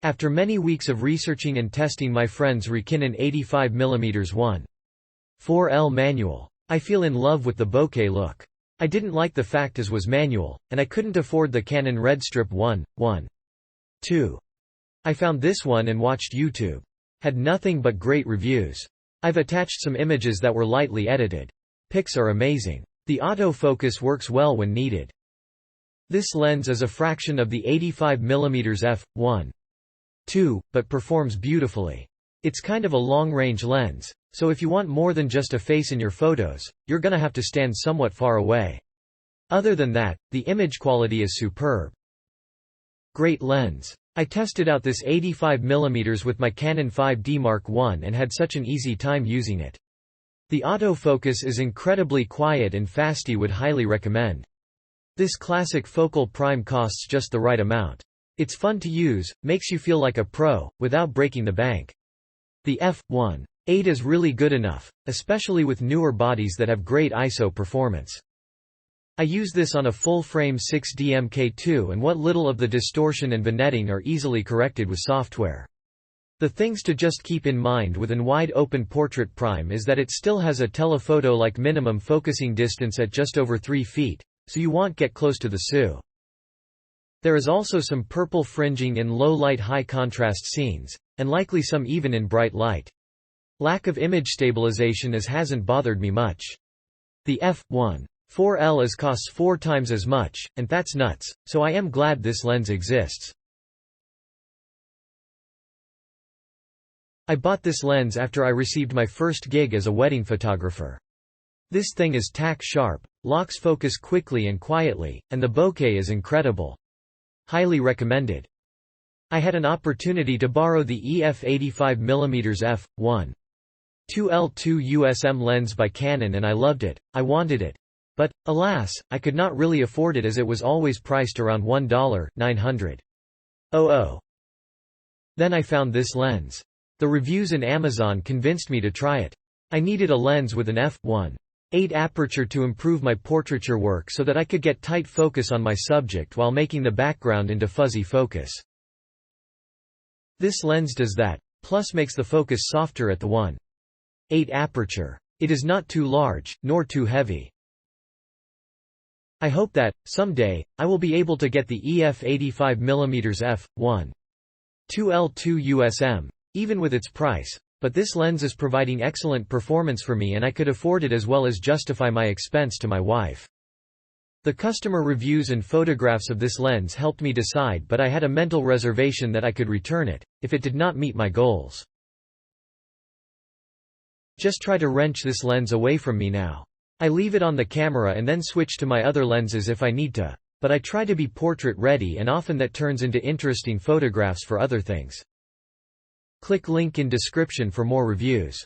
After many weeks of researching and testing my friend's Canon 85mm 1.4L manual, I feel in love with the bokeh look. I didn't like the fact it was manual, and I couldn't afford the Canon Red Strip 1.2. I found this one and watched YouTube. Had nothing but great reviews. I've attached some images that were lightly edited. Pics are amazing. The autofocus works well when needed. This lens is a fraction of the 85mm f1.2, but performs beautifully. It's kind of a long-range lens, so if you want more than just a face in your photos, you're gonna have to stand somewhat far away. Other than that, the image quality is superb. Great lens. I tested out this 85mm with my Canon 5D Mark I and had such an easy time using it. The autofocus is incredibly quiet and fast. Would highly recommend. This classic focal prime costs just the right amount. It's fun to use, makes you feel like a pro, without breaking the bank. The f1.8 is really good enough, especially with newer bodies that have great ISO performance. I use this on a full-frame 6D Mk2 and what little of the distortion and vignetting are easily corrected with software. The things to just keep in mind with an wide-open portrait prime is that it still has a telephoto-like minimum focusing distance at just over 3 feet, so you won't get close to the SU. There is also some purple fringing in low-light high-contrast scenes, and likely some even in bright light. Lack of image stabilization hasn't bothered me much. The f1.4L costs 4 times as much, and that's nuts, so I am glad this lens exists. I bought this lens after I received my first gig as a wedding photographer. This thing is tack sharp, locks focus quickly and quietly, and the bokeh is incredible. Highly recommended. I had an opportunity to borrow the EF 85mm f1.2L 2 USM lens by Canon and I loved it. I wanted it. But, alas, I could not really afford it as it was always priced around $1,900. Then I found this lens. The reviews in Amazon convinced me to try it. I needed a lens with an f1.8 aperture to improve my portraiture work so that I could get tight focus on my subject while making the background into fuzzy focus. This lens does that, plus makes the focus softer at the 1.8 aperture. It is not too large, nor too heavy. I hope that, someday, I will be able to get the EF 85mm f1.2L 2 USM, even with its price, but this lens is providing excellent performance for me and I could afford it as well as justify my expense to my wife. The customer reviews and photographs of this lens helped me decide, but I had a mental reservation that I could return it, if it did not meet my goals. Just try to wrench this lens away from me now. I leave it on the camera and then switch to my other lenses if I need to, but I try to be portrait ready and often that turns into interesting photographs for other things. Click link in description for more reviews.